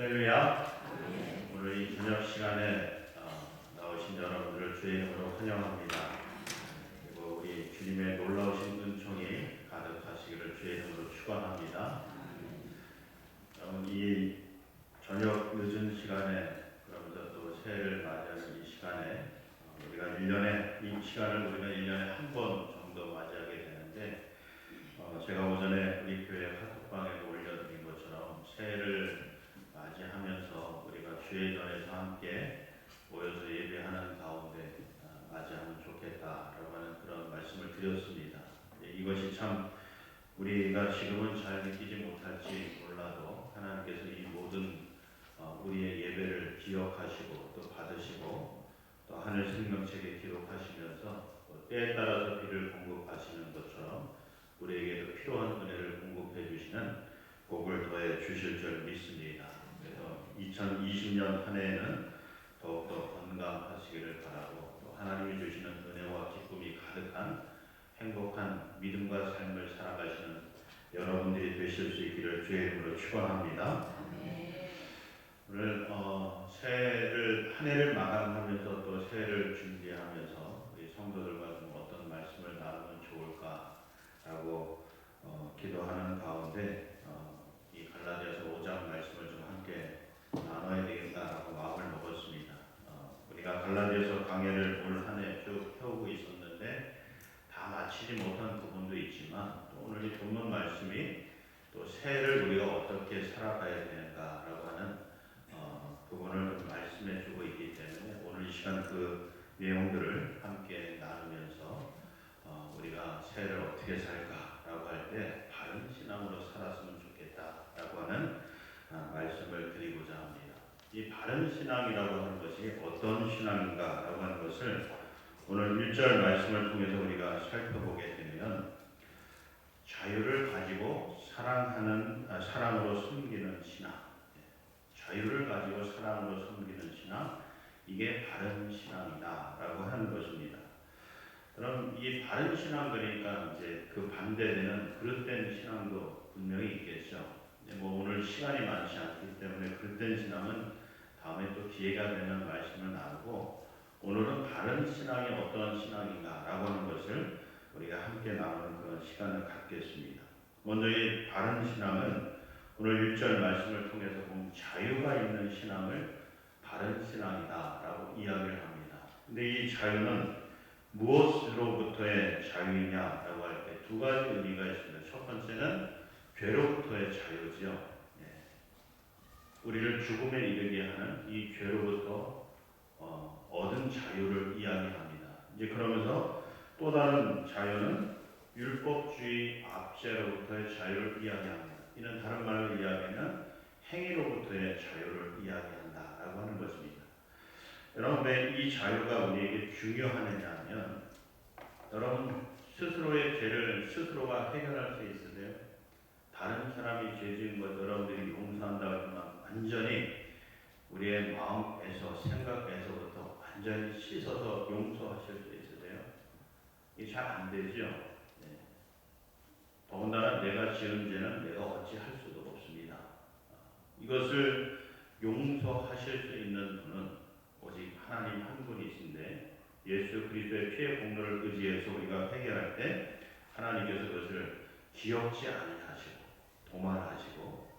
할렐루야. 오늘 이 저녁 시간에 나오신 여러분들을 주의 이름으로 환영합니다. 그리고 우리 주님의 놀라우신 은총이 가득하시기를 주의 이름으로 축원합니다. 여러분, 이 저녁 늦은 시간에, 그러면서 또 새해를 맞이하는 이 시간에 우리가 1년에 이 시간을 우리가 1년에 한 번 정도 맞이하게 되는데, 제가 오전에 우리 교회 카톡방에도 올려드린 것처럼 새해를 맞이하면서 우리가 주의 전에서 함께 모여서 예배하는 가운데 맞이하면 좋겠다라고 하는 그런 말씀을 드렸습니다. 이것이 참 우리가 지금은 잘 느끼지 못할지 몰라도 하나님께서 이 모든 우리의 예배를 기억하시고 또 받으시고 또 하늘 생명책에 기록하시면서 때에 따라서 비를 공급하시는 것처럼 우리에게도 필요한 은혜를 공급해 주시는 복을 더해 주실 줄 믿습니다. 그래서 2020년 한 해에는 더욱더 건강하시기를 바라고, 또 하나님이 주시는 은혜와 기쁨이 가득한 행복한 믿음과 삶을 살아가시는 여러분들이 되실 수 있기를 주의 이름으로 축원합니다. 오늘 새해를 한 해를 마감하면서 또 새해를 준비하면서 우리 성도들과 좀 어떤 말씀을 나누면 좋을까라고 기도하는 가운데 이 갈라디아서 5장 말씀을 좀 함께 나눠야 되겠다라고 마음을 먹었습니다. 우리가 갈라디아서 강해를 올 한 해 쭉 펴오고 있었는데 다 마치지 못한 부분도 있지만, 또 오늘 이 본문 말씀이 또 새해를 우리가 어떻게 살아가야 되는가라고 하는 부분을 좀 말씀해 주고 있기 때문에 오늘 이 시간 그 내용들을 함께 나누면서 우리가 새해를 어떻게 살까라고 할 때 바른 신앙으로 살았으면 좋겠다라고 하는 말씀을 드리고자 합니다. 이 바른 신앙이라고 하는 것이 어떤 신앙인가라고 하는 것을 오늘 1절 말씀을 통해서 우리가 살펴보게 되면, 자유를 가지고 사랑으로 섬기는 신앙, 자유를 가지고 사랑으로 섬기는 신앙, 이게 바른 신앙이다라고 하는 것입니다. 그럼 이 바른 신앙, 그러니까 이제 그 반대되는 그릇된 신앙도 분명히 있겠죠. 오늘 시간이 많지 않기 때문에 그릇된 신앙은 다음에 또 기회가 되면 말씀을 나누고, 오늘은 바른 신앙이 어떤 신앙인가라고 하는 것을 우리가 함께 나누는 그런 시간을 갖겠습니다. 먼저 이 바른 신앙은 오늘 1절 말씀을 통해서 보면 자유가 있는 신앙을 바른 신앙이다라고 이야기를 합니다. 근데 이 자유는 무엇으로부터의 자유이냐라고 할 때 두 가지 의미가 있습니다. 첫 번째는 죄로부터의 자유지요. 우리를 죽음에 이르게 하는 이 죄로부터 얻은 자유를 이야기합니다. 이제 그러면서 또 다른 자유는 율법주의 압제로부터의 자유를 이야기합니다. 이는 다른 말로 이야기하면 행위로부터의 자유를 이야기한다라고 하는 것입니다. 여러분, 왜 이 자유가 우리에게 중요하느냐 하면, 여러분 스스로의 죄를 스스로가 해결할 수 있으세요? 다른 사람이 죄 지은 것 여러분들이 용서한다고 하지만 완전히 우리의 마음에서 생각에서부터 완전히 씻어서 용서하실 수 있으세요? 이게 잘 안 되죠. 더군다나 내가 지은 죄는 내가 어찌할 수도 없습니다. 이것을 용서하실 수 있는 분은 오직 하나님 한 분이신데, 예수 그리스도의 피의 공로를 의지해서 우리가 해결할 때 하나님께서 그것을 기억지 아니하시고 도말하시고,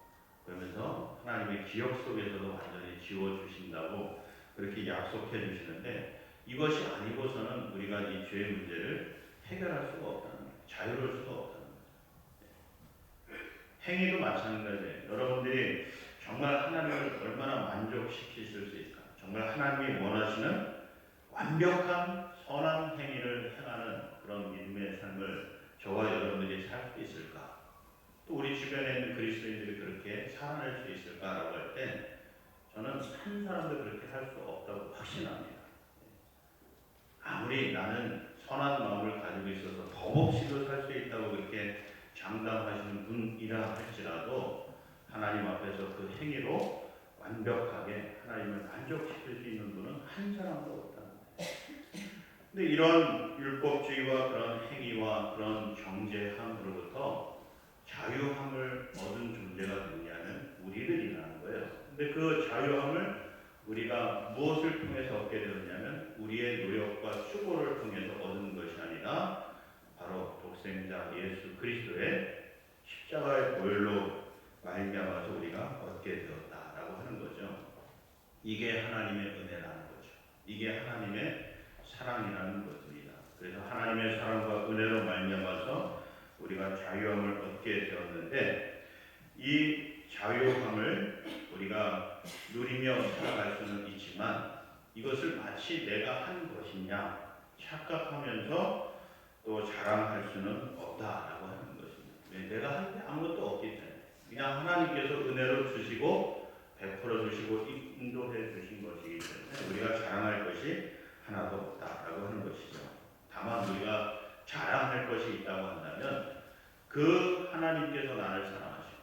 그러면서 하나님의 기억 속에서도 완전히 지워주신다고 그렇게 약속해 주시는데, 이것이 아니고서는 우리가 이 죄의 문제를 해결할 수가 없다는 거예요. 자유로울 수가 없다는 거예요. 행위도 마찬가지예요. 여러분들이 정말 하나님을 얼마나 만족시키실 수 있을까? 정말 하나님이 원하시는 완벽한 선한 행위를 행하는 그런 믿음의 삶을 저와 여러분들이 살 수 있을까? 또 우리 주변에 있는 그리스도인들이 그렇게 살아낼 수 있을까라고 할 때 저는 한 사람도 그렇게 할 수 없다고 확신합니다. 아무리 나는 선한 마음을 가지고 있어서 더없이도 살 수 있다고 그렇게 장담하시는 분이라 할지라도 하나님 앞에서 그 행위로 완벽하게 하나님을 만족시킬 수 있는 분은 한 사람도 없다는 거예요. 근데 이런 율법주의와 그런 행위와 그런 정죄함으로부터 자유함을 얻은 존재가 누구냐면 우리들이라는 거예요. 근데 그 자유함을 우리가 무엇을 통해서 얻게 되었냐면 우리의 노력과 수고를 통해서 얻은 것이 아니라 바로 독생자 예수 그리스도의 십자가의 보혈로 말미암아서 우리가 얻게 되었다라고 하는 거죠. 이게 하나님의 은혜라는 거죠. 이게 하나님의 사랑이라는 것입니다. 그래서 하나님의 사랑과 은혜로 말미암아서 우리가 자유함을 얻게 되었는데 이 자유함을 우리가 누리며 살아갈 수는 있지만 이것을 마치 내가 한 것이냐 착각하면서 또 자랑할 수는 없다라고 하는 것입니다. 내가 한 게 아무것도 없기 때문에 그냥 하나님께서 은혜로 주시고 베풀어 주시고 인도해 주신 것이기 때문에 우리가 자랑할 것이 하나도 없다라고 하는 것이죠. 다만 우리가 자랑할 것이 있다고 한다면 그 하나님께서 나를 사랑하시고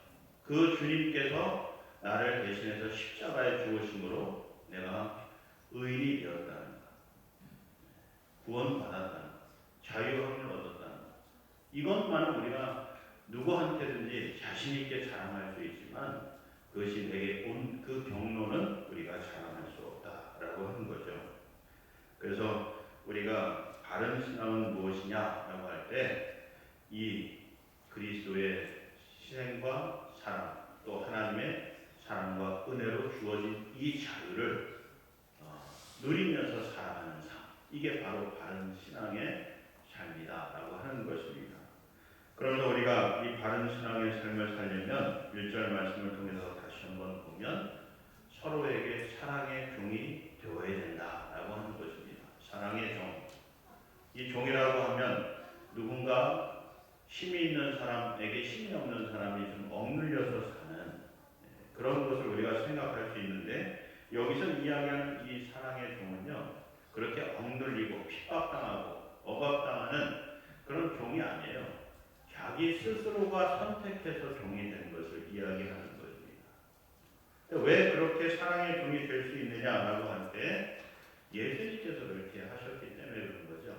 그 주님께서 나를 대신해서 십자가에 죽으심으로 내가 의인이 되었다는 것, 구원받았다는 것, 자유함을 얻었다는 것, 이것만은 우리가 누구한테든지 자신 있게 자랑할 수 있지만 그것이 내게 온 그 경로는 우리가 자랑할 수 없다라고 하는 거죠. 그래서 우리가 바른 신앙은 무엇이냐라고 할 때 이 그리스도의 희생과 사랑 또 하나님의 사랑과 은혜로 주어진 이 자유를 누리면서 살아가는 삶, 이게 바로 바른 신앙의 삶이다라고 하는 것입니다. 그러면서 우리가 이 바른 신앙의 삶을 살려면 1절 말씀을 통해서 다시 한번 보면 서로에게 사랑의 종이 되어야 된다라고 하는 것입니다. 사랑의 종. 이 종이라고 하면 누군가 힘이 있는 사람에게 힘이 없는 사람이 좀 억눌려서 사는 그런 것을 우리가 생각할 수 있는데 여기서 이야기하는 이 사랑의 종은요 그렇게 억눌리고 핍박당하고 억압당하는 그런 종이 아니에요. 자기 스스로가 선택해서 종이 된 것을 이야기하는 것입니다. 왜 그렇게 사랑의 종이 될 수 있느냐라고 할 때 예수님께서 그렇게 하셨기 때문에 그런 거죠.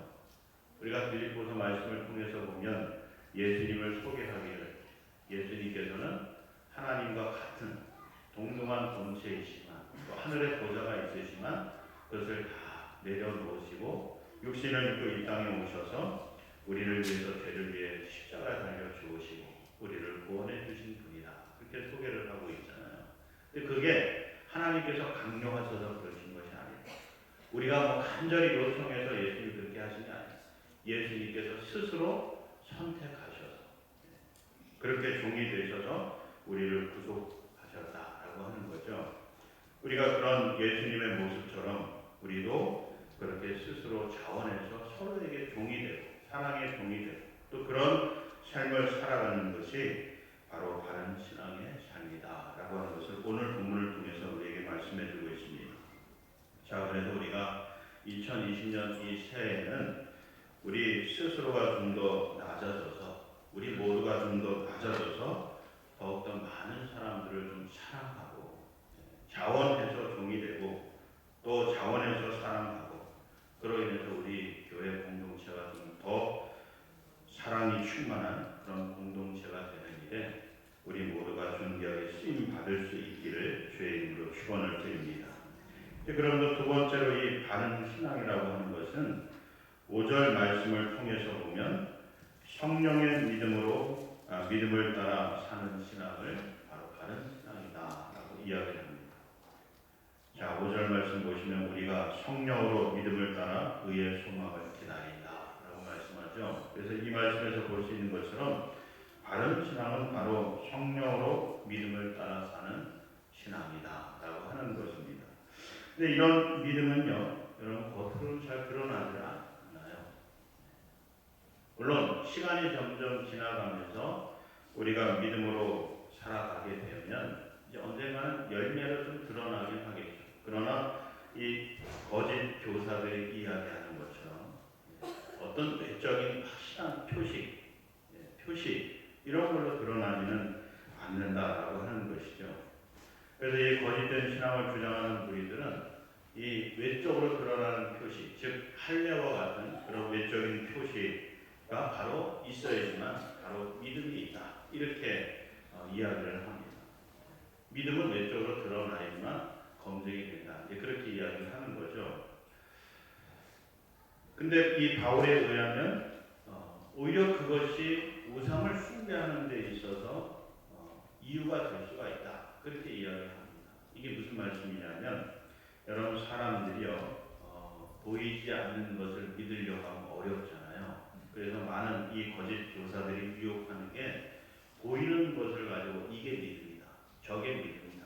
우리가 빌립보서 말씀을 통해서 보면 예수님을 소개하기를 예수님께서는 하나님과 같은 동등한 본체이시지만 또 하늘의 보좌가 있으시지만 그것을 다 내려놓으시고 육신을 입고 이 땅에 오셔서 우리를 위해서 죄를 위해 십자가에 달려 죽으시고 우리를 구원해 주신 분이다. 그렇게 소개를 하고 있잖아요. 근데 그게 하나님께서 강요하셔서 그러신 것이 아니에요. 우리가 뭐 간절히 요청해서 예수님이 그렇게 하신 게 아니에요. 예수님께서 스스로 선택하셔서 그렇게 종이 되셔서 우리를 구속하셨다라고 하는 거죠. 우리가 그런 예수님의 모습처럼 우리도 그렇게 스스로 자원해서 서로에게 종이 되고 사랑의 종이 되고 또 그런 삶을 살아가는 것이 바로 바른 신앙의 삶이다라고 하는 것을 오늘 본문을 통해서 우리에게 말씀해 주고 있습니다. 자, 그래서 우리가 2020년 이 새해에는 우리 스스로가 좀 더 낮아져서 우리 모두가 좀 더 낮아져서 더욱더 많은 사람들을 좀 사랑하고 자원해서 종이 되고 또 자원해서 사랑하고 그로 인해서 우리 교회 공동체가 좀 더 사랑이 충만한 그런 공동체가 되는 일에 우리 모두가 존귀하게 쓰임 받을 수 있기를 주의 이름으로 축원을 드립니다. 그럼 두 번째로 이 바른 신앙이라고 하는 것은 5절 말씀을 통해서 보면 성령의 믿음을 따라 사는 신앙을 바로 바른 신앙이다라고 이야기를 합니다. 자, 5절 말씀 보시면 우리가 성령으로 믿음을 따라 의의 소망을 기다린다라고 말씀하죠. 그래서 이 말씀에서 볼 수 있는 것처럼 바른 신앙은 바로 성령으로 믿음을 따라 사는 신앙이다라고 하는 것입니다. 근데 이런 믿음은요, 여러분 겉으로 잘 드러나지 않아요. 물론 시간이 점점 지나가면서 우리가 믿음으로 살아가게 되면 이제 언젠가는 열매로 좀 드러나긴 하겠죠. 그러나 이 거짓 교사들이 이야기하는 것처럼 어떤 외적인 확실한 표시 이런 걸로 드러나지는 않는다라고 하는 것이죠. 그래서 이 거짓된 신앙을 주장하는 무리들은 이 외적으로 드러나는 표시, 즉 할례와 같은 그런 외적인 표시가 바로 있어야지만 바로 믿음이 있다. 이렇게 이야기를 합니다. 믿음은 외적으로 드러나야지만 검증이 된다. 이제 그렇게 이야기를 하는 거죠. 근데 이 바울에 의하면 오히려 그것이 우상을 숭배하는 데 있어서 이유가 될 수가 있다. 그렇게 이야기를 합니다. 이게 무슨 말씀이냐면 여러분 사람들이요 보이지 않는 것을 믿으려고 하면 어렵잖아요. 그래서 많은 이 거짓 교사들이 유혹하는 게 보이는 것을 가지고 이게 믿음이다. 저게 믿음이다.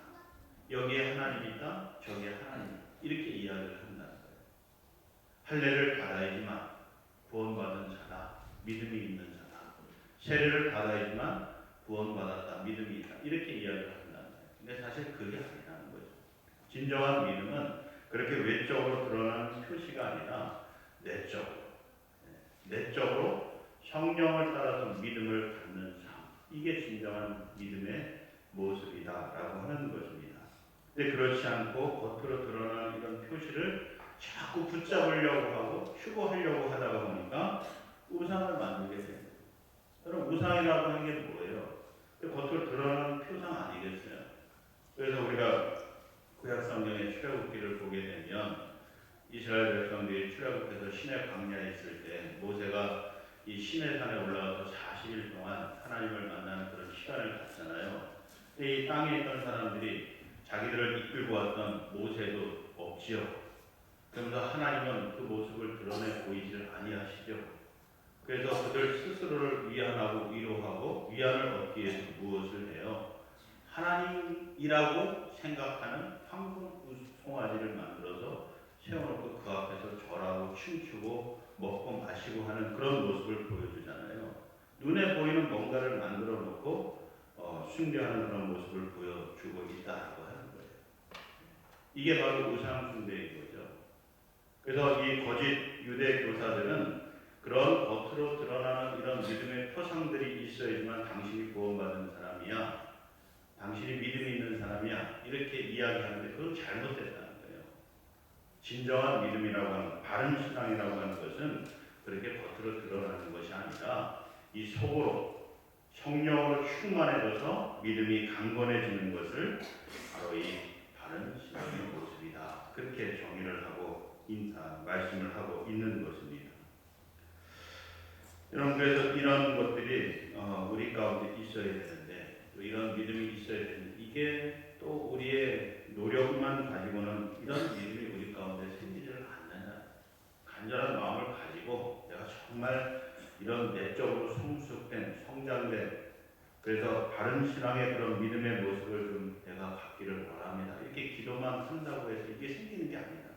여기에 하나님 있다. 저게 하나님 이렇게 이야기를 한다는 거예요. 할례를 받아야지만 구원받은 자다. 믿음이 있는 자다. 세례를 받아야지만 구원받았다. 믿음이 있다. 이렇게 이야기를 한다는 거예요. 근데 사실 그게 아니라는 거죠. 진정한 믿음은 그렇게 외적으로 드러나는 표시가 아니라 내적으로 성령을 따라서 믿음을 갖는 삶. 이게 진정한 믿음의 모습이다라고 하는 것입니다. 근데 그렇지 않고 겉으로 드러나는 이런 표시를 자꾸 붙잡으려고 하고 추구하려고 하다가 보니까 우상을 만들게 됩니다. 그럼 우상이라고 하는 게 뭐예요? 겉으로 드러나는 표상 아니겠어요? 그래서 우리가 구약 성경의 출애굽기를 보게 되면 이스라엘 백성들이 출애굽해서 시내 광야에 있을 때 모세가 이 시내산에 올라가서 40일 동안 하나님을 만나는 그런 시간을 갖잖아요. 근데 이 땅에 있던 사람들이 자기들을 이끌고 왔던 모세도 없지요. 그러면서 하나님은 그 모습을 드러내 보이질 아니하시죠. 그래서 그들 스스로를 위안하고 위로하고 위안을 얻기 위해서 무엇을 해요? 하나님이라고 생각하는 황금 송아지를 만들어서 세워놓고 그 앞에서 절하고 춤추고 먹고 마시고 하는 그런 모습을 보여주잖아요. 눈에 보이는 뭔가를 만들어 놓고 숭배하는 그런 모습을 보여주고 있다라고 하는 거예요. 이게 바로 우상 숭배인 거죠. 그래서 이 거짓 유대 교사들은 그런 겉으로 드러나는 이런 믿음의 표상들이 있어야지만 당신이 구원받은 사람이야. 당신이 믿음이 있는 사람이야. 이렇게 이야기하는데 그건 잘못됐다는 거예요. 진정한 믿음이라고 하는 바른 신앙이라고 하는 것은 그렇게 겉으로 드러나는 것이 아니라 이 속으로 성령으로 충만해져서 믿음이 강건해지는 것을 바로 이 바른 신앙의 모습이다. 그렇게 정의를 하고 말씀을 하고 있는 것입니다. 여러분 그래서 이런 것들이 우리 가운데 있어야 되는데 또 이런 믿음이 있어야 되는데 이게 또 우리의 노력만 가지고는 이런 믿음이 우리 가운데 생기지를 않느냐. 간절한 마음을 가지고 내가 정말 이런 내적으로 성숙된 성장된 그래서 바른 신앙의 그런 믿음의 모습을 좀 내가 갖기를 원합니다. 이렇게 기도만 한다고 해서 이게 생기는 게 아니다.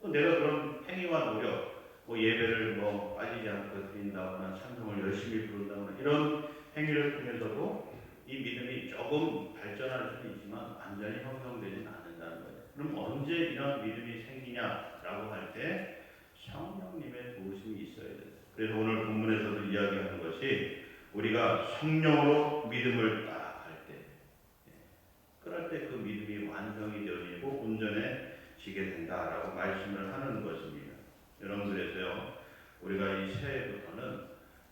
또 내가 그런 행위와 노력 예배를 빠지지 않고 드린다거나 찬송을 열심히 부른다거나 이런 행위를 통해서도 이 믿음이 조금 발전할 수는 있지만 완전히 형성되지는 않는다는 거예요. 그럼 언제 이런 믿음이 생기냐라고 할 때 성령님의 도우심이 있어야 돼요. 그래서 오늘 본문에서도 이야기하는 것이 우리가 성령으로 믿음을 따라갈 때 그럴 때 그 믿음이 완성이 되어지고 온전해지게 된다라고 말씀을 하는 것입니다. 여러분들에서요 우리가 이 새해부터는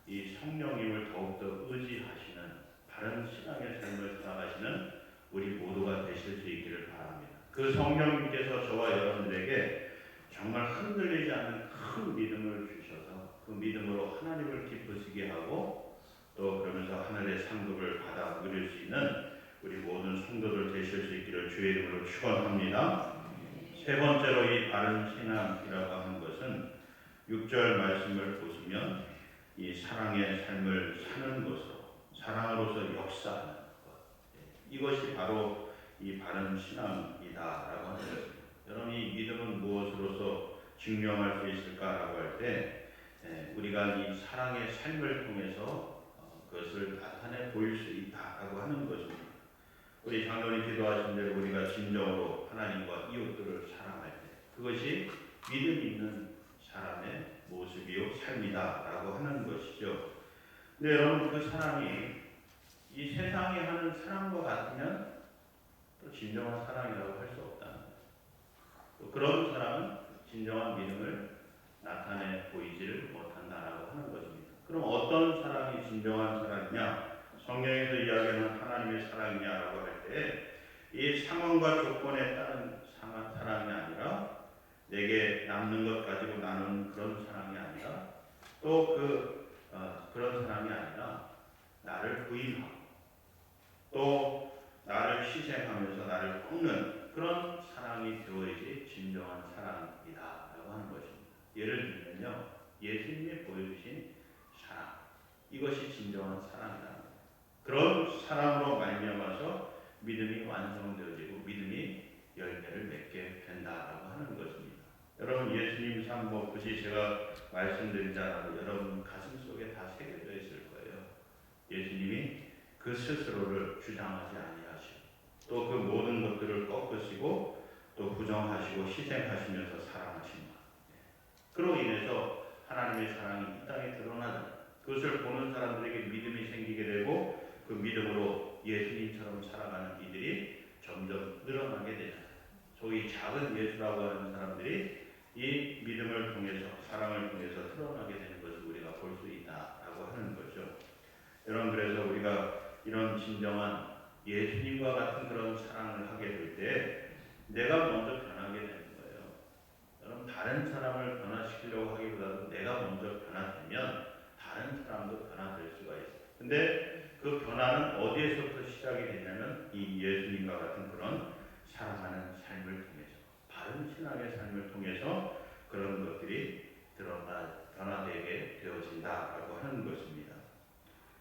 이 성령님을 더욱더 의지하시는 바른 신앙의 삶을 살아가시는 우리 모두가 되실 수 있기를 바랍니다. 그 성령님께서 저와 여러분들에게 정말 흔들리지 않는 큰 믿음을 주셔서 그 믿음으로 하나님을 기쁘시게 하고 또 그러면서 하늘의 상급을 받아 누릴 수 있는 우리 모든 성도들 되실 수 있기를 주의 이름으로 축원합니다. 세 번째로 이 바른 신앙이라고 하는 것은 6절 말씀을 보시면 이 사랑의 삶을 사는 것으로 사랑으로서 역사하는 것 이것이 바로 이 바른 신앙이다라고 하는 것입니다. 여러분 이 믿음은 무엇으로서 증명할 수 있을까라고 할 때 우리가 이 사랑의 삶을 통해서 그것을 나타내 보일 수 있다라고 하는 것입니다. 우리 장로님 기도하신 대로 우리가 진정으로 하나님과 이웃들을 사랑할 때 그것이 믿음 있는 사람의 모습이요 삶이다라고 하는 것이죠. 근데 여러분 그 사랑이 이 세상이 하는 사랑과 같으면 또 진정한 사랑이라고 할 수 없다는 거예요. 또 그런 사람은 진정한 믿음을 나타내 보이지를 못한다라고 하는 것입니다. 그럼 어떤 사랑이 진정한 사랑이냐? 성경에서 이야기하는 하나님의 사랑이냐라고 할 때 이 상황과 조건에 따른 사랑이 아니라 내게 남는 것 가지고 나누는 그런 사랑이 아니라 또 그런 사랑이 아니라 나를 부인하고 또 나를 희생하면서 나를 꺾는 그런 사랑이 되어야지 진정한 사랑이다라고 하는 것입니다. 예를 들면요, 예수님이 보여주신 사랑, 이것이 진정한 사랑이다. 그런 사랑으로 말미암아서 믿음이 완성되어지고 믿음이 열매를 맺게 된다라고 하는 것입니다. 여러분, 예수님 삶 굳이 제가 말씀드리지 않아도 여러분 가슴 속에 다 새겨져 있을 거예요. 예수님이 그 스스로를 주장하지 아니하시고 또 그 모든 것들을 꺾으시고 또 부정하시고 희생하시면서 사랑하신 것. 그로 인해서 하나님의 사랑이 이 땅에 드러나는 그것을 보는 사람들에게 믿음이 생기게 되고 그 믿음으로 예수님처럼 살아가는 이들이 점점 늘어나게 되잖아요. 소위 작은 예수라고 하는 사람들이 이 믿음을 통해서 사랑을 통해서 드러나게 되는 것을 우리가 볼 수 있다라고 하는 거죠. 여러분, 그래서 우리가 이런 진정한 예수님과 같은 그런 사랑을 하게 될 때 내가 먼저 변하게 되는 거예요. 여러분, 다른 사람을 변화시키려고 하기보다도 내가 먼저 변화되면 다른 사람도 변화될 수가 있어요. 근데 그 변화는 어디에서부터 시작이 되냐면 이 예수님과 같은 그런 사랑하는 삶을 통해서 바른 신앙의 삶을 통해서 그런 것들이 변화되게 되어진다라고 하는 것입니다.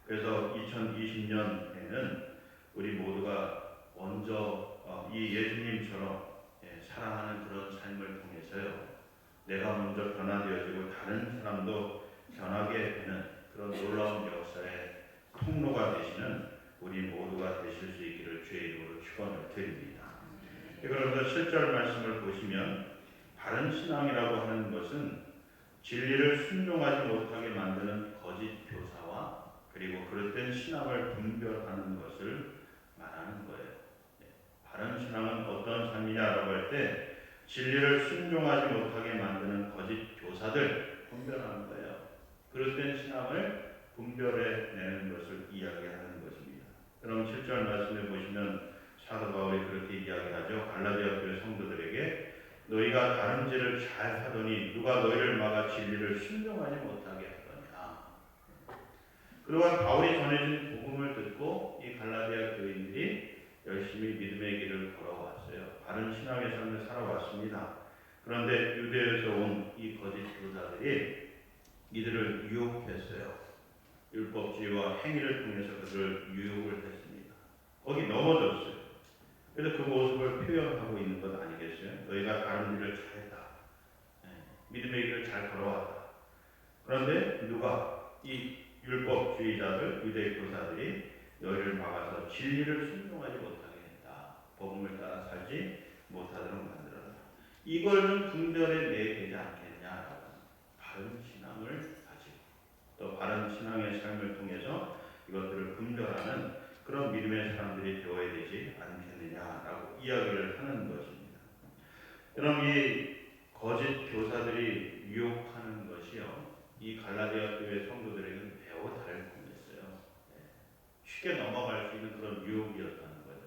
그래서 2020년에는 우리 모두가 먼저 이 예수님처럼 사랑하는 그런 삶을 통해서요, 내가 먼저 변화되어지고 다른 사람도 변하게 되는 그런 놀라운 역사의 통로가 되시는 우리 모두가 되실 수 있기를 주의 이름으로 축원을 드립니다. 그러면서 7절 말씀을 보시면 바른 신앙이라고 하는 것은 진리를 순종하지 못하게 만드는 거짓 교사와 그리고 그릇된 신앙을 분별하는 것을 말하는 거예요. 바른 신앙은 어떤 삶이냐라고 할 때 진리를 순종하지 못하게 만드는 거짓 교사들 분별하는 거예요. 그릇된 신앙을 분별해내는 것을 이야기하는 것입니다. 그럼 7절 말씀에 보시면 사도 바울이 그렇게 이야기하죠. 갈라디아 교회 성도들에게 너희가 다름질을 잘 하더니 누가 너희를 막아 진리를 순종하지 못하게 하더냐. 그동안 바울이 전해진 복음을 듣고 이 갈라디아 교인들이 열심히 믿음의 길을 걸어왔어요. 바른 신앙의 삶을 살아왔습니다. 그런데 유대에서 온 이 거짓 교사들이 이들을 유혹했어요. 율법주의와 행위를 통해서 그들을 유혹을 했습니다. 거기 넘어졌어요. 그래서 그 모습을 표현하고 있는 것 아니겠어요? 너희가 다른 일을 잘했다. 믿음의 길을 잘 걸어왔다. 그런데 누가 이 율법주의자들, 유대 교사들이 너희를 막아서 진리를 순종하지 못하게 했다. 복음을 따라 살지 못하도록 만들었다. 이걸는 분별해 내야 되지 않겠냐라고 바른 신앙을 가지고 또 바른 신앙의 삶을 통해서 이것들을 분별하는 그런 믿음의 사람들이 되어야 되지 않겠느냐라고 이야기를 하는 것입니다. 그럼 이 거짓 교사들이 유혹하는 것이요, 이 갈라디아 교회 성도들에게는 매우 다른 꿈이었어요. 쉽게 넘어갈 수 있는 그런 유혹이었다는 거죠.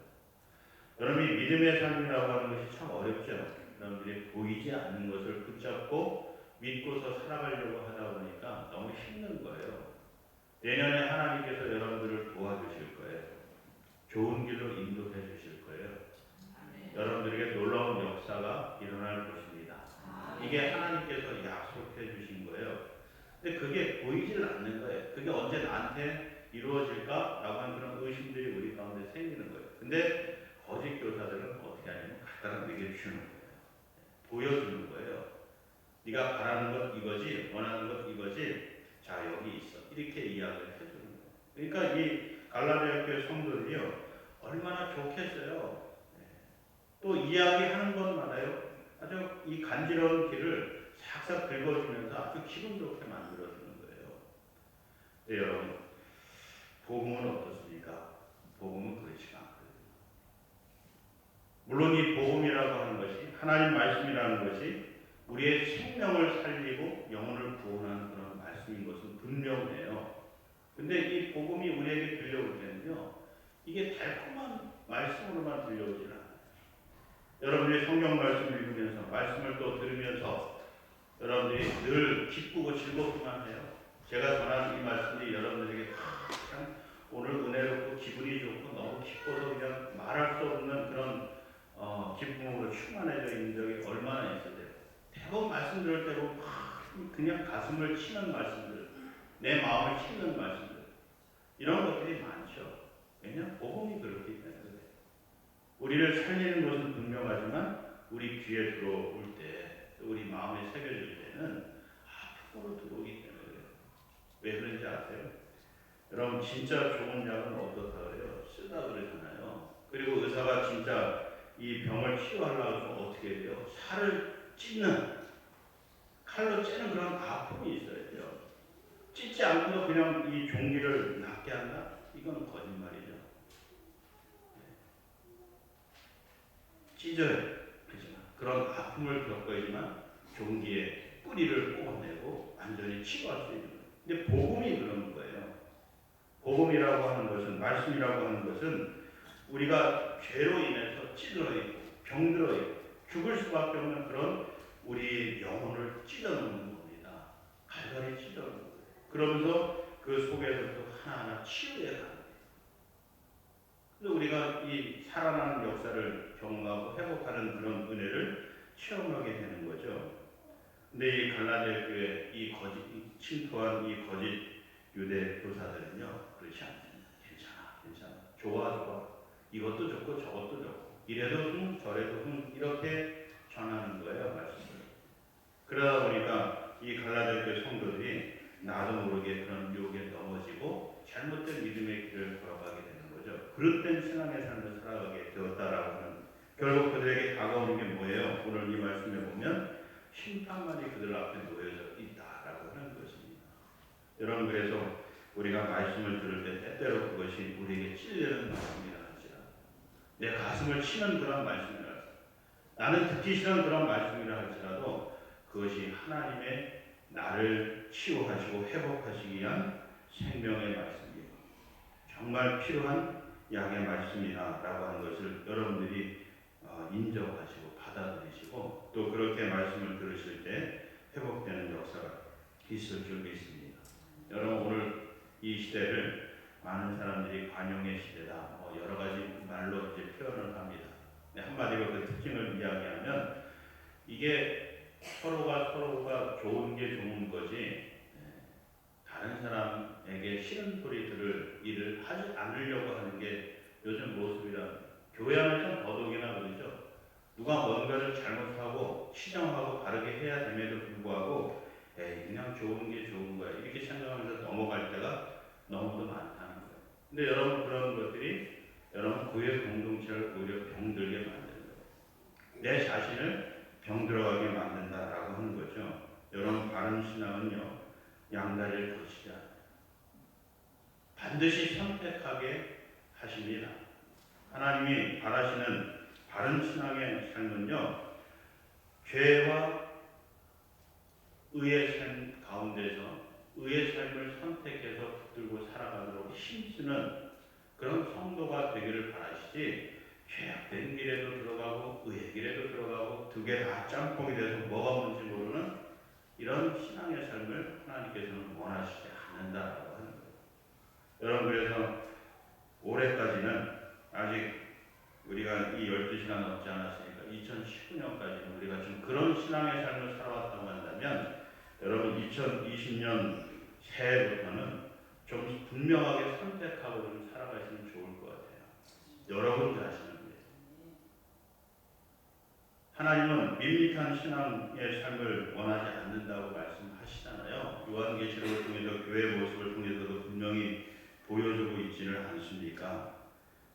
여러분이 믿음의 삶이라고 하는 것이 참 어렵죠. 여러분들이 보이지 않는 것을 붙잡고 믿고서 살아가려고 하다 보니까 너무 힘든 거예요. 내년에 하나님께서 여러분들을 도와주실 거예요. 좋은 길로 인도해 주실 거예요. 여러분들에게 놀라운 역사가 일어날 것입니다. 이게 하나님께서 약속해 주신 거예요. 근데 그게 보이질 않는 거예요. 그게 언제 나한테 이루어질까라고 하는 그런 의심들이 우리 가운데 생기는 거예요. 근데 거짓 교사들은 어떻게 하냐면 갖다가 내게 주는 거예요. 보여주는 거예요. 네가 바라는 것 이거지, 원하는 것 이거지, 자 여기 있어, 이렇게 이야기를 해주는 거예요. 그러니까 이 갈라디아 교회 성도들이요 얼마나 좋겠어요. 또 이야기하는 것마다요 아주 이 간지러운 길을 싹싹 긁어주면서 아주 기분 좋게 만들어주는 거예요. 네, 여러분, 복음은 어떻습니까? 복음은 그렇지가 않거든요. 물론 이 복음이라고 하는 것이 하나님 말씀이라는 것이 우리의 생명을 살리고 영혼을 구원하는 그런 말씀인 것은 분명해요. 근데 이 복음이 우리에게 들려올 때는요, 이게 달콤한 말씀으로만 들려오질 않아요. 여러분들이 성경 말씀을 읽으면서, 말씀을 또 들으면서 여러분들이 늘 기쁘고 즐겁기만 해요. 제가 전하는 이 말씀이 여러분들에게 참 오늘 은혜롭고 기분이 좋고 너무 기뻐서 그냥 말할 수 없는 그런 기쁨으로 충만해져 있는 적이 얼마나 있어요. 대부분 말씀 들을 때 보면 그냥 가슴을 치는 말씀들, 내 마음을 치는 말씀들, 이런 것들이 많죠. 왜냐하면 복음이 그렇기 때문에. 우리를 살리는 것은 분명하지만 우리 귀에 들어올 때, 우리 마음에 새겨질 때는 표로 들어오기 때문에 그래요. 왜 그런지 아세요? 여러분, 진짜 좋은 약은 어떻다 그래요? 쓰다 그러잖아요. 그리고 의사가 진짜 이 병을 치유하려고 하면 어떻게 해요? 살을 찢는, 칼로 찌는 그런 아픔이 있어야 돼요. 찢지 않고도 그냥 이 종기를 낫게 한다? 이건 거짓말이죠. 찢어야 되지만 그런 아픔을 겪어야지만 종기의 뿌리를 뽑아내고 완전히 치유할 수 있는 거예요. 근데 복음이 그런 거예요. 복음이라고 하는 것은, 말씀이라고 하는 것은 우리가 죄로 인해서 찌들어 있고 병들어 있고 죽을 수밖에 없는 그런 우리 영혼을 찢어놓는 겁니다. 갈갈이 찢어놓는 거예요. 그러면서 그 속에서 또 하나하나 치유해 가는 거예요. 그래서 우리가 이 살아나는 역사를 경험하고 회복하는 그런 은혜를 체험하게 되는 거죠. 근데 이 갈라디아 교회 이 거짓 침투한 이 거짓 유대 교사들은요, 그렇지 않습니다. 괜찮아, 좋아, 이것도 좋고 저것도 좋고, 이래도 저래도 이렇게 전하는 거예요, 말씀을. 그러다 보니까 이 갈라디아 교회 성도들이 나도 모르게 그런 유혹에 넘어지고 잘못된 믿음의 길을 걸어가게 되는 거죠. 그릇된 신앙의 삶을 살아가게 되었다라고 하는, 결국 그들에게 다가오는 게 뭐예요? 오늘 이 말씀에 보면 심판만이 그들 앞에 놓여져 있다라고 하는 것입니다. 여러분, 그래서 우리가 말씀을 들을 때 때때로 그것이 우리에게 찔리는 말씀이라 할지라도, 내 가슴을 치는 그런 말씀이라 할지라도, 나는 듣기 싫은 그런 말씀이라 할지라도 그것이 하나님의 나를 치유하시고 회복하시기 위한 생명의 말씀이에요. 정말 필요한 약의 말씀이다라고 하는 것을 여러분들이 인정하시고 받아들이시고 또 그렇게 말씀을 들으실 때 회복되는 역사가 있을 줄 믿습니다. 여러분, 오늘 이 시대를 많은 사람들이 관용의 시대다, 여러 가지 말로 이제 표현을 합니다. 한마디로 그 특징을 이야기하면 이게 서로가 좋은 게 좋은 거지, 다른 사람에게 싫은 소리 들을 일을 하지 않으려고 하는 게 요즘 모습이라. 교회 안에서 더더욱이나 그러죠. 누가 뭔가를 잘못하고 시정하고 바르게 해야 됨에도 불구하고 그냥 좋은 게 좋은 거야, 이렇게 생각하면서 넘어갈 때가 너무도 많다는 거예요. 근데 여러분, 그런 것들이 여러분 교회 공동체를 오히려 병들게 만드는 거예요. 내 자신을 병들어가게 만든다라고 하는 거죠. 여러분, 바른 신앙은요, 양다리를 거치지 않아요. 반드시 선택하게 하십니다. 하나님이 바라시는 바른 신앙의 삶은요, 죄와 의의 삶 가운데서 의의 삶을 선택해서 붙들고 살아가도록 힘쓰는 그런 성도가 되기를 바라시지, 죄악된 길에도 들어가고 의의 길에도 들어가고 두 개 다 짬뽕이 돼서 뭐가 뭔지 모르는 이런 신앙의 삶을 하나님께서는 원하시지 않는다라고 하는 거예요. 여러분, 그래서 올해까지는 아직 우리가 이 12시간 넘지 않았으니까 2019년까지는 우리가 좀 그런 신앙의 삶을 살아왔다고 한다면, 여러분 2020년 새해부터는 좀 분명하게 선택하고 좀 살아가시면 좋을 것 같아요. 여러분 자신을 위해서. 하나님은 밋밋한 신앙의 삶을 원하지 않는다고 말씀하시잖아요. 요한계시록을 통해서 교회의 모습을 통해서도 분명히 보여주고 있지는 않습니까?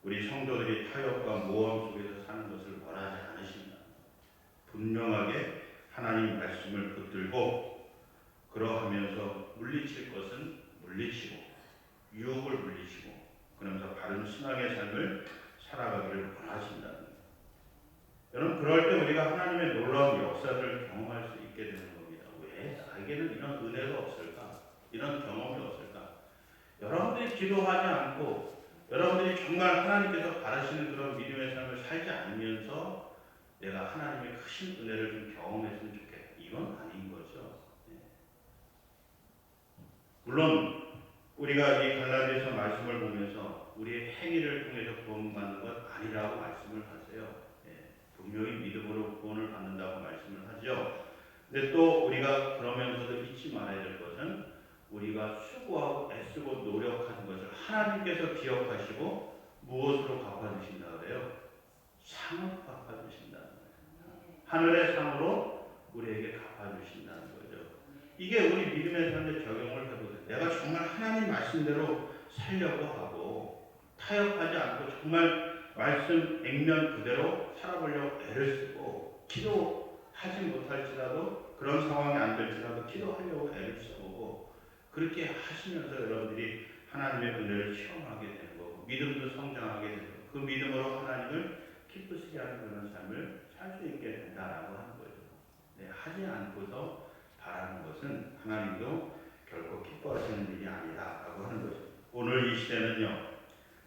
우리 성도들이 타협과 모험 속에서 사는 것을 원하지 않으십니다. 분명하게 하나님 말씀을 붙들고 그러하면서 물리칠 것은 물리치고 유혹을 물리치고 그러면서 바른 신앙의 삶을 살아가기를 원하신다는 거예요. 여러분, 그럴 때 우리가 하나님의 놀라운 역사를 경험할 수 있게 되는 겁니다. 왜 나에게는 이런 은혜가 없을까? 이런 경험이 없을까? 여러분 기도하지 않고 여러분들이 정말 하나님께서 바라시는 그런 믿음의 삶을 살지 않으면서 내가 하나님의 크신 은혜를 좀 경험했으면 좋겠다. 이건 아닌 거죠. 물론 우리가 이 갈라디아서 말씀을 보면서 우리의 행위를 통해서 구원받는 것 아니라고 말씀을 하세요. 분명히 믿음으로 구원을 받는다고 말씀을 하죠. 근데 또 우리가 그러면서도 잊지 말아야 될 것은 우리가 수고하고 애쓰고 노력하는 것을 하나님께서 기억하시고 무엇으로 갚아주신다 그래요? 상으로 갚아주신다는 거예요. 하늘의 상으로 우리에게 갚아주신다는 거죠. 이게 우리 믿음의 삶에 적용을 해보세요. 내가 정말 하나님 말씀대로 살려고 하고 타협하지 않고 정말 말씀 액면 그대로 살아보려고 애를 쓰고 기도하지 못할지라도 그런 상황이 안 될지라도 기도하려고 애를 써보고 그렇게 하시면서 여러분들이 하나님의 은혜를 체험하게 되는 거고 믿음도 성장하게 되고 그 믿음으로 하나님을 기쁘시게 하는 그런 삶을 살 수 있게 된다라고 하는 거죠. 하지 않고서 바라는 것은 하나님도 결코 기뻐하시는 일이 아니다라고 하는 거죠. 오늘 이 시대는요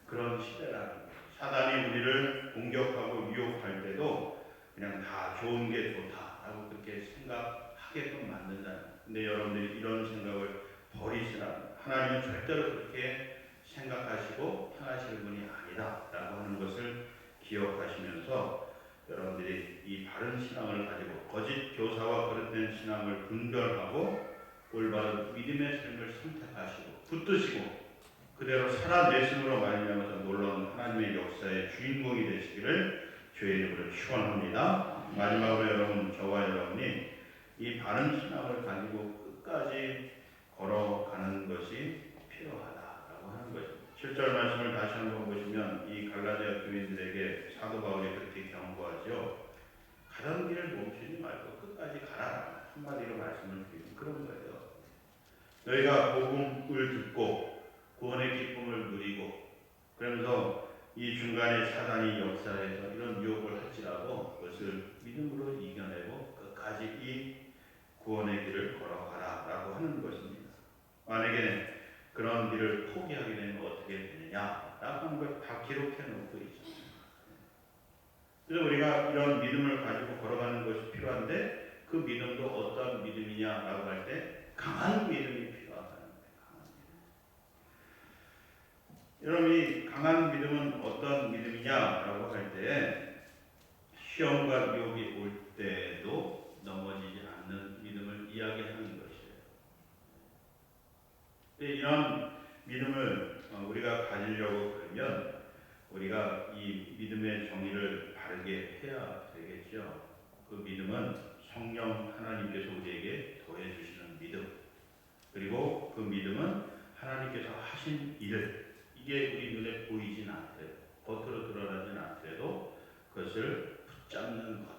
그런 시대라는 거예요. 사단이 우리를 공격하고 유혹할 때도 그냥 다 좋은 게 좋다라고 그렇게 생각하게끔 만든다는 거예요. 근데 여러분들이 이런 생각을 버리시라. 하나님은 절대로 그렇게 생각하시고 행하실 분이 아니다라고 하는 것을 기억하시면서 여러분들이 이 바른 신앙을 가지고 거짓 교사와 그릇된 신앙을 분별하고 올바른 믿음의 삶을 선택하시고 붙드시고 그대로 살아내심으로 말미암아서 놀라운 하나님의 역사의 주인공이 되시기를 주의 이름으로 축원합니다. 마지막으로 여러분 저와 여러분이 이 바른 신앙을 가지고 끝까지 걸어가는 것이 필요하다라고 하는 것입니다. 7절 말씀을 다시 한번 보시면 이 갈라디아 교인들에게 사도 바울이 그렇게 경고하죠. 가던 길을 멈추지 말고 끝까지 가라. 한마디로 말씀을 드리는 그런 거예요. 너희가 복음을 듣고 구원의 기쁨을 누리고 그러면서 이 중간에 사단이 역사해서 이런 유혹을 할지라도 그것을 믿음으로 이겨내고 끝까지 이 구원의 길을 걸어가라 라고 하는 것입니다. 만약에 그런 길을 포기하게 되면 어떻게 되느냐 라고 하는 걸 다 기록해 놓고 있습니다. 그래서 우리가 이런 믿음을 가지고 걸어가는 것이 필요한데 그 믿음도 어떤 믿음이냐라고 할 때 강한 믿음이 필요하다는 거예요. 여러분 이 강한 믿음은 어떤 믿음이냐라고 할 때 시험과 유혹이 올 때도 넘어지지 않는 믿음을 이야기하는 것이에요. 이런 믿음을 우리가 가지려고 그러면 우리가 이 믿음의 정의를 바르게 해야 되겠죠. 그 믿음은 성령 하나님께서 우리에게 더해 주시는 믿음 그리고 그 믿음은 하나님께서 하신 일을 이게 우리 눈에 보이진 않더라도 겉으로 드러나진 않더라도 그것을 붙잡는 것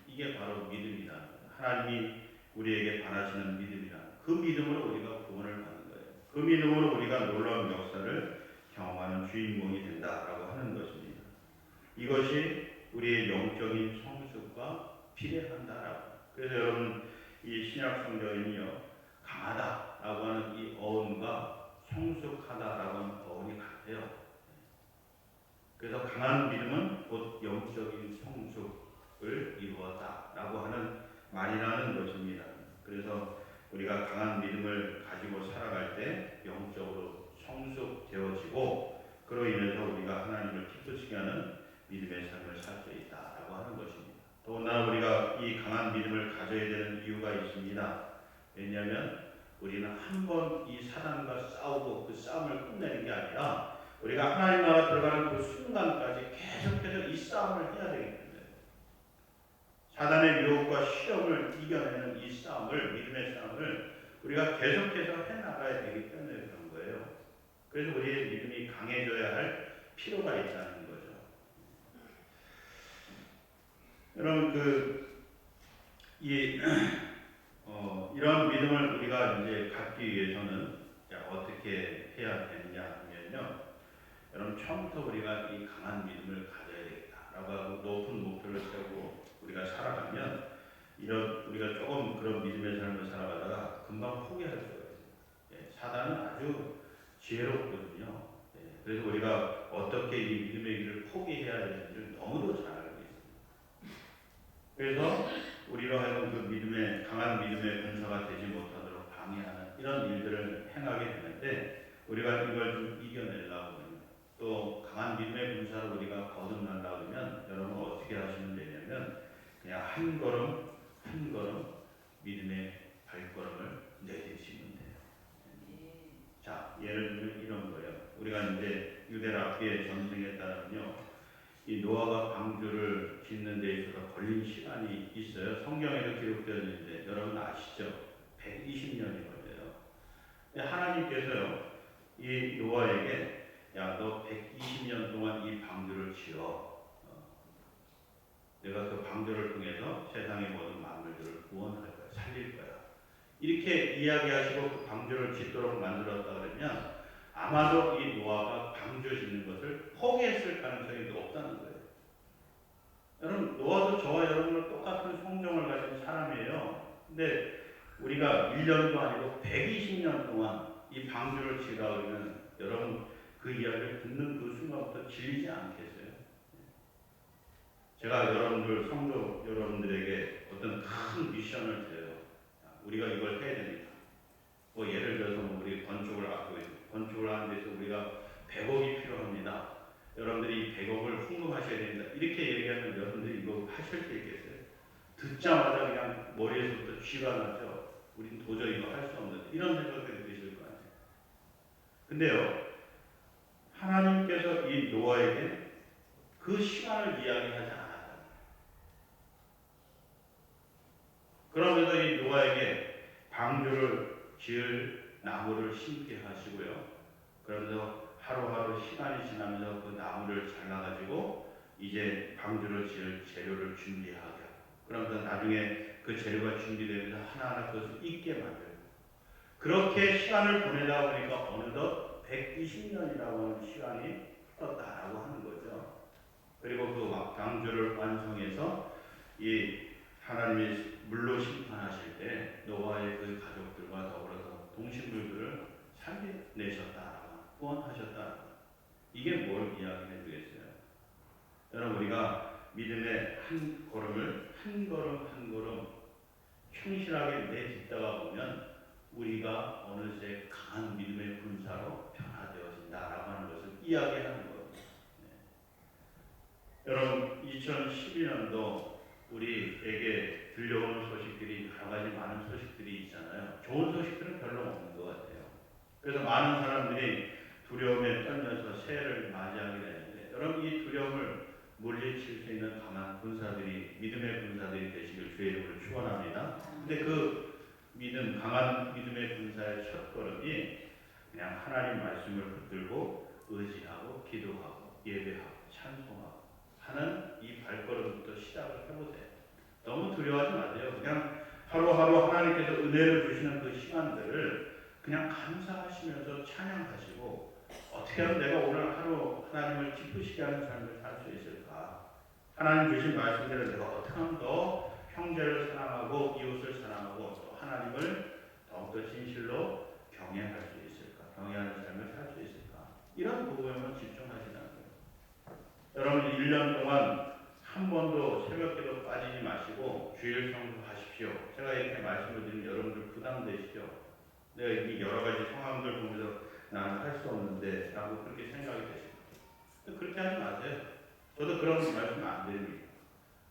이게 바로 믿음이라는 거예요. 하나님이 우리에게 바라시는 믿음이라는 그 믿음으로 우리가 구원을 받는 거예요. 그 믿음으로 우리가 놀라운 역사를 경험하는 주인공이 된다라고 하는 것입니다. 이것이 우리의 영적인 성숙과 비례한다라고. 그래서 여러분 이 신약 성경에는요 강하다라고 하는 이 어원과 성숙하다라고 하는 어원이 같아요. 그래서 강한 믿음은 곧 영적인 성숙을 이루었다라고 하는 말이라는 것입니다. 그래서 우리가 강한 믿음을 가지고 살아갈 때 영적으로 성숙되어지고 그로 인해서 우리가 하나님을 기쁘시게 하는 믿음의 삶을 살 수 있다라고 하는 것입니다. 더군다나 우리가 이 강한 믿음을 가져야 되는 이유가 있습니다. 왜냐하면 우리는 한 번 이 사단과 싸우고 그 싸움을 끝내는 게 아니라 우리가 하나님 나라 들어가는 그 순간까지 계속해서 이 싸움을 해야 되기 때문에 사단의 유혹과 시험을 이겨내는 이 싸움을 믿음의 싸움을 우리가 계속해서 해나가야 되기 때문에 그런 거예요. 그래서 우리의 믿음이 강해져야 할 필요가 있다는 거죠. 여러분 이런 믿음을 우리가 이제 갖기 위해서는 어떻게 해야 되느냐 하면요. 여러분 처음부터 우리가 이 강한 믿음을 가져야 되겠다라고 하고 높은 목표를 세우고 우리가 살아가면 우리가 조금 그런 믿음의 삶을 살아가다가 금방 포기할 수가 있어요. 사단은 아주 지혜롭거든요. 그래서 우리가 어떻게 이 믿음의 길을 포기해야 되는지를 너무도 잘 알고 있습니다. 그래서 우리로 하여금 그 믿음의 강한 믿음의 군사가 되지 못하도록 방해하는 이런 일들을 행하게 되는데, 우리가 이걸 좀 이겨내려고 하면, 또 강한 믿음의 군사를 우리가 거듭나려고 하면 여러분 어떻게 하시면 되냐면, 그냥 한 걸음 한 걸음 믿음의 발걸음을 내딛으시면 돼요. 자, 예를 들면 이런 거예요. 우리가 이제 유대라피의 전쟁에 따르면요, 이 노아가 방주를 짓는 데 있어서 걸린 시간이 있어요. 성경에도 기록되어 있는데 여러분 아시죠? 120년이 걸려요. 근데 하나님께서요, 이 노아에게 야, 너 120년 동안 이 방주를 지어. 내가 그 방주를 통해서 세상의 모든 만물들을 구원할 거야. 살릴 거야. 이렇게 이야기하시고 그 방주를 짓도록 만들었다 그러면 아마도 이 노아가 방주 짓는 것을 포기했을 가능성이 높다는 거예요. 여러분, 노아도 저와 여러분과 똑같은 성정을 가진 사람이에요. 근데 우리가 1년도 아니고 120년 동안 이 방주를 지으라 그러면 여러분 그 이야기를 듣는 그 순간부터 질리지 않겠어요? 제가 여러분들 성도 여러분들에게 어떤 큰 미션을 드려요. 우리가 이걸 해야 됩니다. 뭐 예를 들어서 우리 건축을 앞두고 있고, 건축을 하는 데서 우리가 100억이 필요합니다. 여러분들이 100억을 헌금하셔야 됩니다. 이렇게 얘기하면 여러분들이 이거 하실 수 있겠어요? 듣자마자 그냥 머리에서부터 쥐가 나죠. 우린 도저히 이거 할 수 없는데, 이런 생각들이 드실 거 아니에요. 근데요, 하나님께서 이 노아에게 그 시간을 이야기하지 않았다. 그러면서 이 노아에게 방주를 지을 나무를 심게 하시고요. 그러면서 하루하루 시간이 지나면서 그 나무를 잘라가지고 이제 방주를 지을 재료를 준비하게 하고, 그러면서 나중에 그 재료가 준비되면서 하나하나 그것을 익게 만들고, 그렇게 시간을 보내다 보니까 어느덧 120년이라고 하는 시간이 흘렀다라고 하는 거죠. 그리고 그 방주를 완성해서 이 하나님이 물로 심판하실 때 노아의 그 가족들과 더불어서 동식물들을 살려내셨다, 구원하셨다. 이게 뭘 이야기해 주겠어요? 여러분, 우리가 믿음의 한 걸음을 한 걸음 한 걸음 충실하게 내딛다가 보면 우리가 어느새 강한 믿음의 군사로 변화되어진다라고 하는 것을 이야기하는 거예요. 여러분, 2012년도 우리에게 들려오는 소식들이 여러 가지 많은 소식들이 있잖아요. 좋은 소식들은 별로 없는 것 같아요. 그래서 많은 사람들이 두려움에 떨면서 새해를 맞이하게 되는데, 여러분 이 두려움을 물리칠 수 있는 강한 군사들이, 믿음의 군사들이 되시길 주의 이름으로 축원합니다. 근데 그 믿음, 강한 믿음의 군사의 첫 걸음이 그냥 하나님 말씀을 붙들고 의지하고 기도하고 예배하고 찬송하고 하는 이 발걸음부터 시작을 해보세요. 너무 두려워하지 마세요. 그냥 하루하루 하나님께서 은혜를 주시는 그 시간들을 그냥 감사하시면서 찬양하시고, 어떻게 하면 내가 오늘 하루 하나님을 기쁘시게 하는 삶을 살 수 있을까? 하나님 주신 말씀대로 내가 어떻게 하면 더 형제를 사랑하고 이웃을 사랑하고 또 하나님을 더욱더 진실로 경외할 수 있을까? 경외하는 삶을 살 수 있을까? 이런 부분에만 집중하시는 거예요. 여러분 1년 동안 한 번도 새벽기도 빠지지 마시고 주일 성수하십시오. 제가 이렇게 말씀을 드리면 여러분들 부담되시죠? 내가 이 여러 가지 상황들 보면서 나는 할 수 없는데 라고 그렇게 생각이 되십니다. 그렇게 하지 마세요. 저도 그런 말씀 안 드립니다.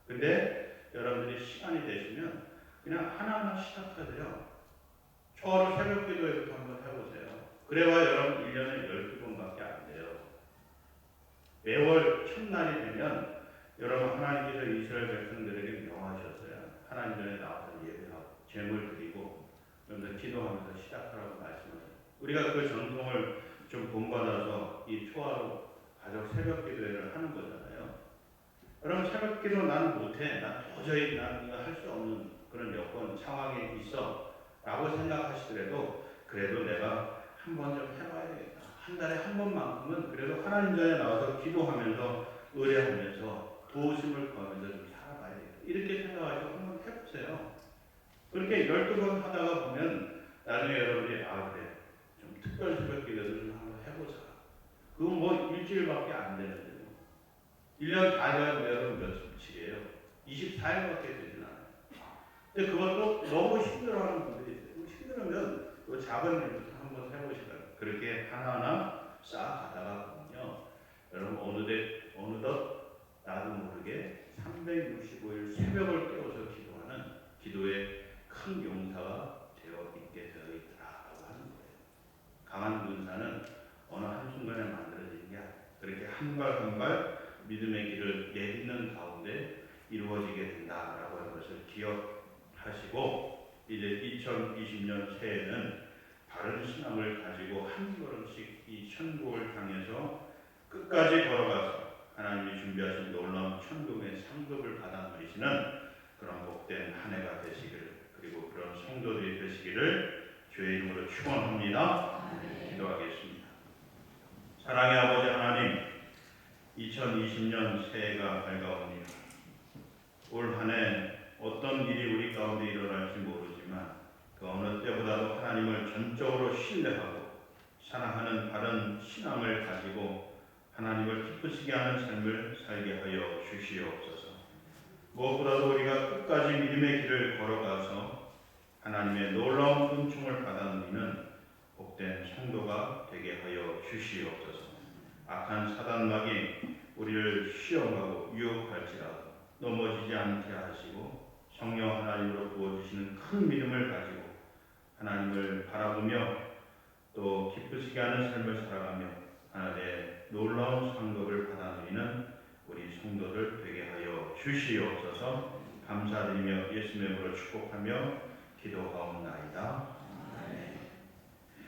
근데 여러분들이 시간이 되시면 그냥 하나하나 시작하세요. 초하루 새벽 기도회부터 한번 해보세요. 그래야 여러분 1년에 12번밖에 안 돼요. 매월 첫날이 되면 여러분 하나님께서 이스라엘 백성들에게 명하셨어요. 하나님 전에 나와서 예배하고 제물 드리고 그러면서 기도하면서 시작하라고 말씀하셨어요. 우리가 그 전통을 좀 본받아서 이 초하루 가족 새벽 기도회를 하는 거잖아요. 여러분 새벽 기도 나는 못해. 난 도저히 난 할 수 없는 그런 여건 상황에 있어 라고 생각하시더라도 그래도 내가 한 번 좀 해봐야 되겠다. 한 달에 한 번만큼은 그래도 하나님 전에 나와서 기도하면서 의뢰하면서 도우심을 구하면서 좀 살아봐야 되겠다. 이렇게 생각하시고 한번 해보세요. 그렇게 12번 하다가 보면 나중에 여러분이 아 그래 좀 특별 새벽 기도도 좀 한번 그건 뭐 일주일밖에 안 되는데요. 1년 다 되면 며칠이에요? 24일밖에 되진 않아요. 근데 그것도 너무 힘들어하는 분들이 있어요. 힘들으면 그 작은 일부터 한번 해보시라. 그렇게 하나하나 쌓아가다가 보면요. 여러분 어느덧 나도 모르게 365일 새벽을 깨워서 기도하는 기도의 큰 용사가 되어 있게 되어 있더라라고 하는 거예요. 강한 군사는 어느 한순간에 만들어지는 게 아니에요. 그렇게 한 발 한 발 믿음의 길을 내딛는 가운데 이루어지게 된다라고 하는 것을 기억하시고, 이제 2020년 새해에는 바른 신앙을 가지고 한 걸음씩 이 천국을 향해서 끝까지 걸어가서 하나님이 준비하신 놀라운 천국의 상급을 받아 누리시는 그런 복된 한 해가 되시기를, 그리고 그런 성도들이 되시기를 주의 이름으로 축원합니다. 기도하겠습니다. 사랑의 아버지 하나님, 2020년 새해가 밝아옵니다. 올 한 해 어떤 일이 우리 가운데 일어날지 모르지만 그 어느 때보다도 하나님을 전적으로 신뢰하고 사랑하는 바른 신앙을 가지고 하나님을 기쁘시게 하는 삶을 살게 하여 주시옵소서. 무엇보다도 우리가 끝까지 믿음의 길을 걸어가서 하나님의 놀라운 은총을 받아 누리는 복된 성도가 되게 하여 주시옵소서. 악한 사단막이 우리를 시험하고 유혹할지라도 넘어지지 않게 하시고 성령 하나님으로 부어주시는 큰 믿음을 가지고 하나님을 바라보며 또 기쁘시게 하는 삶을 살아가며 하나님의 놀라운 상급을 받아 누리는 우리 성도들 되게 하여 주시옵소서. 감사드리며 예수님의 이름으로 축복하며 기도하옵나이다.